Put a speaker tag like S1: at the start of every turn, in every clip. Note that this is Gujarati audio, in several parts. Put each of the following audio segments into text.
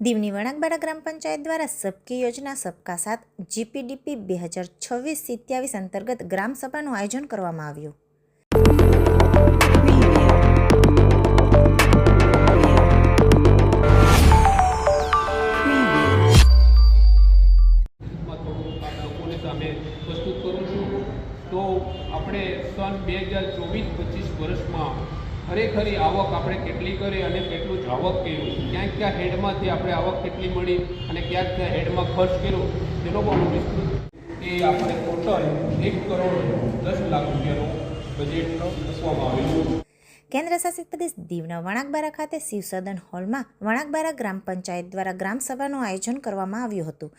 S1: દીવની વણાકબારા ગ્રામ પંચાયત દ્વારા સબકી યોજના સબકા સાથ જીપીડીપી 2026-27 અંતર્ગત ગ્રામ સભાનું આયોજન કરવામાં આવ્યું.
S2: તો આપણે સન 2024-25 વર્ષમાં ખરેખરી આવક આપણે કેટલી કરી અને કેટલું જ આવક કર્યું, ક્યાં ક્યાં હેડમાંથી આપણે આવક કેટલી મળી અને ક્યાં ક્યાં હેડમાં ખર્ચ કર્યો તેનો બહુ વિસ્તૃત એ આપણે ટોટલ 1,10,00,000 રૂપિયાનું બજેટ મૂકવામાં આવેલું.
S1: કેન્દ્ર શાસિત પ્રદેશ દીવના વણાકબારા ખાતે શિવસદન હોલમાં વણાકબારા ગ્રામ પંચાયત દ્વારા ગ્રામ સભાનું આયોજન કરવામાં આવ્યું હતું.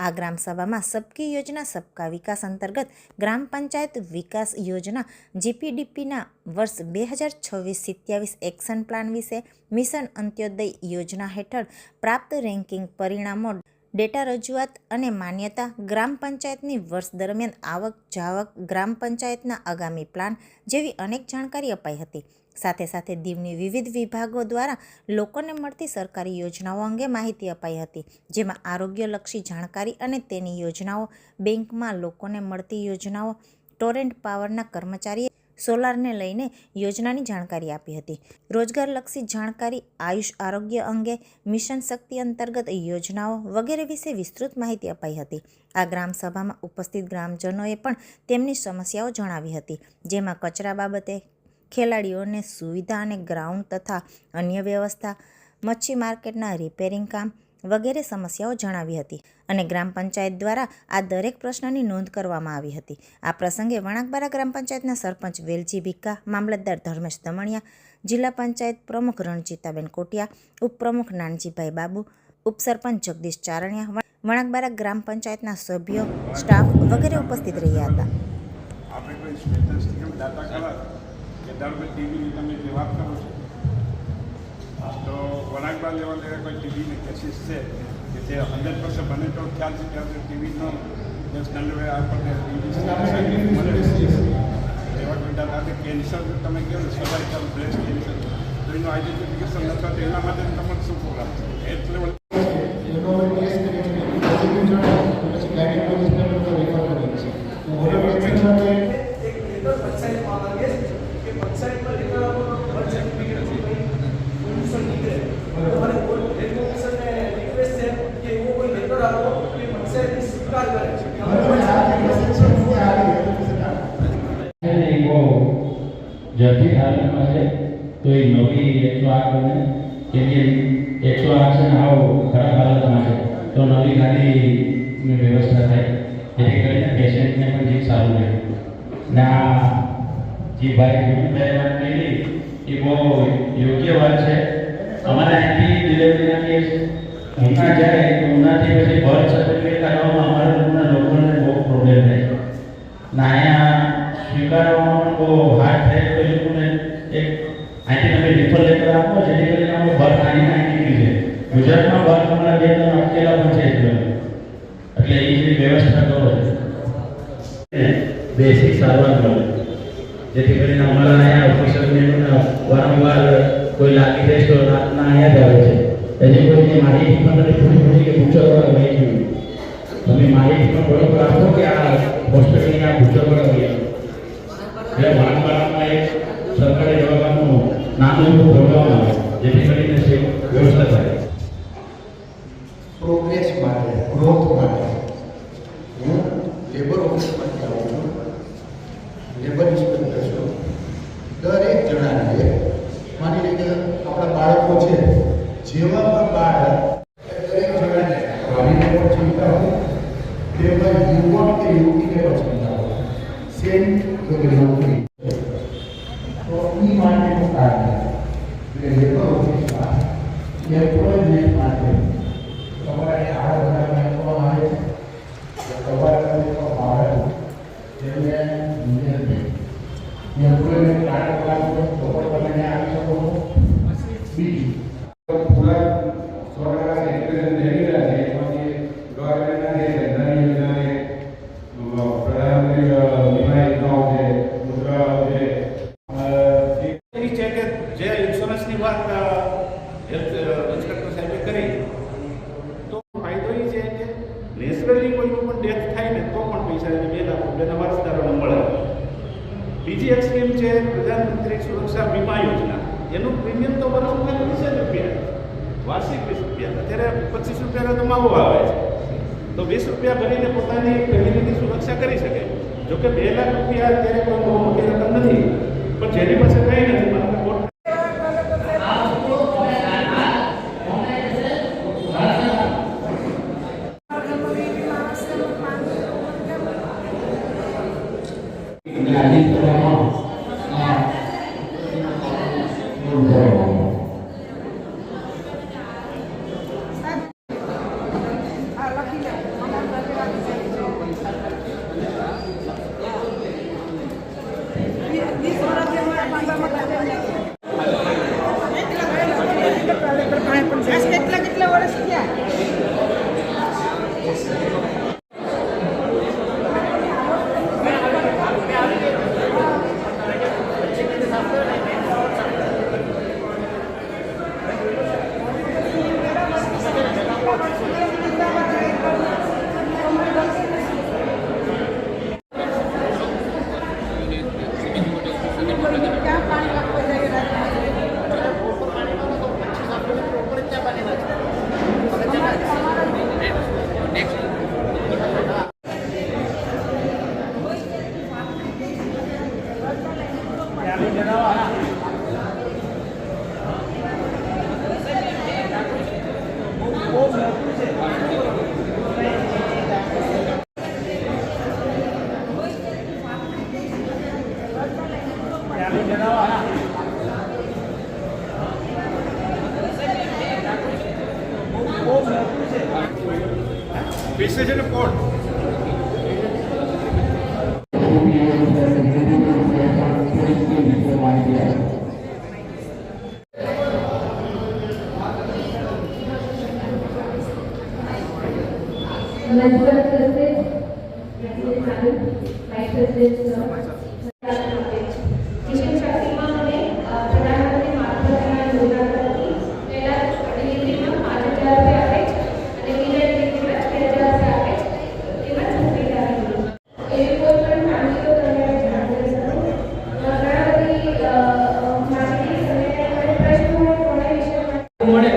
S1: આ ગ્રામ સભામાં સબકી યોજના સબકા વિકાસ અંતર્ગત ગ્રામ પંચાયત વિકાસ યોજના જીપીડીપીના વર્ષ 2026-27 એક્શન પ્લાન વિશે, મિશન અંત્યોદય યોજના હેઠળ પ્રાપ્ત રેન્કિંગ પરિણામો, ડેટા રજૂઆત અને માન્યતા, ગ્રામ પંચાયતની વર્ષ દરમિયાન આવક જાવક, ગ્રામ પંચાયતના આગામી પ્લાન જેવી અનેક જાણકારી અપાઈ હતી. સાથે સાથે દીવની વિવિધ વિભાગો દ્વારા લોકોને મળતી સરકારી યોજનાઓ અંગે માહિતી અપાઈ હતી, જેમાં આરોગ્યલક્ષી જાણકારી અને તેની યોજનાઓ, બેંકમાં લોકોને મળતી યોજનાઓ, ટોરેન્ટ પાવરના કર્મચારીએ સોલારને લઈને યોજનાની જાણકારી આપી હતી, રોજગારલક્ષી જાણકારી, આયુષ આરોગ્ય અંગે, મિશન શક્તિ અંતર્ગત યોજનાઓ વગેરે વિશે વિસ્તૃત માહિતી અપાઈ હતી. આ ગ્રામ સભામાં ઉપસ્થિત ગ્રામજનોએ પણ તેમની સમસ્યાઓ જણાવી હતી, જેમાં કચરા બાબતે, ખેલાડીઓને સુવિધા અને ગ્રાઉન્ડ તથા અન્ય વ્યવસ્થા, મચ્છી માર્કેટના રિપેરિંગ કામ વગેરે સમસ્યાઓ જણાવી હતી અને ગ્રામ પંચાયત દ્વારા આ દરેક પ્રશ્નની નોંધ કરવામાં આવી હતી. આ પ્રસંગે વણાકબારા ગ્રામ પંચાયતના સરપંચ વેલજી ભીકા, મામલતદાર ધર્મેશ દમણિયા, જિલ્લા પંચાયત પ્રમુખ રણજીતાબેન કોટિયા, ઉપપ્રમુખ નાનજીભાઈ બાબુ, ઉપસરપંચ જગદીશ ચારણિયા, વણાકબારા ગ્રામ પંચાયતના સભ્યો, સ્ટાફ વગેરે ઉપસ્થિત રહ્યા હતા.
S3: ધારો કે ટીવીની તમે જે વાત કરો છો તો વણાકબાર લેવલે કોઈ ટીવીની કેસીસ છે કે જે 100% બને તો ખ્યાલ છે કે ટીવીનો જે સ્ટાન્ડર્ડ આપણને એવા કોઈ દાદા કેન્સર તમે કહો ને સર્વાઇકલ બ્રેસ્ટ કેન્સર તો એનું આઈડેન્ટિફિકેશન નથી તો એના માટે તમારે શું પ્રોગ્રામ છે
S4: जल्दी हालत में है तो ये नवी 108 में के लिए 108 से आओ खराब हालत में है तो नवी गाड़ी में व्यवस्था है જેથી કરીને પેશન્ટને પણ ઠીક સારું રહે. ના જે ભાઈ વાત કરી એ બહુ યોગ્ય વાત છે. અમારા અહીંથી ડિલિવરીના કેસ ઉના જાય તો ઉનાથી પછી બર્થ સર્ટિફિકેટ કાઢવામાં અમારા લોકોને બહુ પ્રોબ્લેમ થાય. ના અહીંયા સ્વીકારવામાં પણ બહુ હાર્ડ થાય તો એ લોકોને એક અહીંથી તમે રિફર લેટર આપો જેથી કરીને અમે બર્થ અહીં નીકળી જાય. ગુજરાતમાં બર્થ હમણાં 2-3 અટકેલા પણ છે એટલે એ જે વ્યવસ્થા કરો બેસિક સારવાર કરો જેથી કરીને અમારા અહીંયા ઓફિસરને વારંવાર કોઈ લાગી જાય તો રાતના અહીંયા જ આવે છે. એની કોઈને માહિતી પણ પૂરી કે પૂછવા વહી ગયું તમે માહિતી પણ બરોબર આપો કે આ હોસ્પિટલની આ પૂછવા વહી એટલે વારંવારમાં એક સરકારી દવાખાનું નાનું એવું ખોલવામાં આવે જેથી કરીને વ્યવસ્થા થાય.
S5: પ્રોગ્રેસ માટે, ગ્રોથ માટે હું લેબર ઓફિસમાંથી આવું છું, લેબર ઇન્સ્પેક્ટર છું. દરેક જણાને માની લઈએ કે આપણા બાળકો છે જેવા પણ બાળક દરેક જણાને વાલીને પણ ચિંતા હોય તેમાં યુવક કે યુવતીને પણ ચિંતા હોય સેમ નોકરી તો એ માટેનું કાર્ય એટલે લેબર ઓફિસમાં એમ્પ્લોયમેન્ટ માટે તમારે આ વધારે આપવામાં આવે છે તમારે આપવામાં આવે જેમને એમ્પ્લોયમેન્ટ કાર્ડ બનાવો તો પણ તમે આવી શકો છો. બીજું પૂરા સરકારના એપ્લિકેશન લઈ રહ્યા છે એમાંથી ગવર્મેન્ટના જે ધંધાની યોજના પ્રધાનમંત્રી વીમા યોજનાઓ છે, મુદ્રા છે
S3: એવી છે કે જે ઇન્સ્યોરન્સની વાત હેલ્થ ઇન્સ્પેક્ટર સાહેબે કરી
S6: બીજી એક સ્કીમ છે પ્રધાનમંત્રી સુરક્ષા વીમા યોજના. એનું પ્રીમિયમ તો વર્ષમાં 20 રૂપિયા, વાર્ષિક 20 રૂપિયા. અત્યારે 25 રૂપિયાનો તો માવો આવે છે, તો 20 રૂપિયા ભરીને પોતાની ફેમિલીની સુરક્ષા કરી શકે. જોકે 2 લાખ રૂપિયા અત્યારે કોઈ બહુ મોટી રકમ નથી, પણ જેની પાસે કંઈ નથી મને કોર્ટ
S7: કેટલા વર્ષ થયા?
S3: પીસે છે ને કોર્ટ
S8: મળે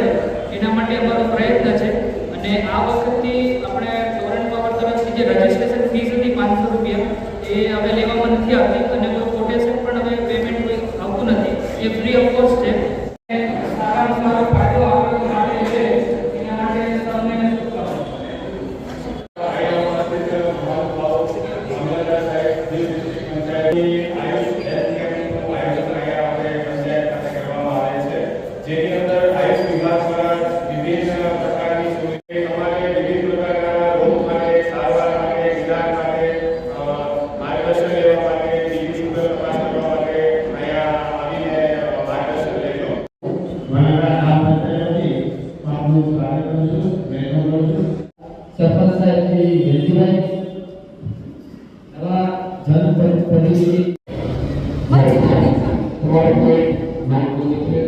S8: એના માટે અમારો પ્રયત્ન છે. અને આ વખતે આપણે ટોરન્ટ પાવર તરફથી જે રજિસ્ટ્રેશન ફીસ હતી 500 રૂપિયા એ હવે લેવામાં નથી આવતી, અને કોઈ કોટેશન પણ હવે પેમેન્ટ કોઈ આવતું નથી, એ ફ્રી ઓફ કોસ્ટ છે. સારામાં સારો ફાયદો આપવા માટે છે એના માટે તમને
S9: જેની અંદર આયુષ વિભાગ દ્વારા વિભિન્ન પ્રકારની સુવિધાઓ વિવિધ પ્રકારના રોગ માટે, સારવાર માટે, ઇલાજ માટે, માર્ગદર્શન લેવા માટે, વિવિધ તપાસ કરવા માટે અહીંયા આવીને માર્ગદર્શન લઈ લો.
S4: મારા નામ નથી આપનું સ્વાગત કરું છું, વેલકમ કરું છું. સરપંચ સાહેબ શ્રી વેલજીભાઈ આવા જનપ્રતિનિધિ તમારે કોઈ માહિતી છે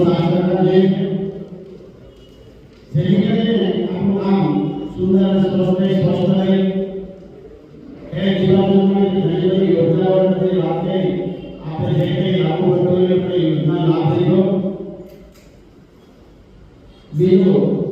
S7: શાસન છે જેથી કરીને આપણું કામ સુંદર અને સ્વસ્થ રહે એ જીવનમાં ઘણી બધી યોજનાઓની વાત કરી આપણે જે કંઈ લાગુ પડતી હોય એ યોજના લાભ લીધો બીજું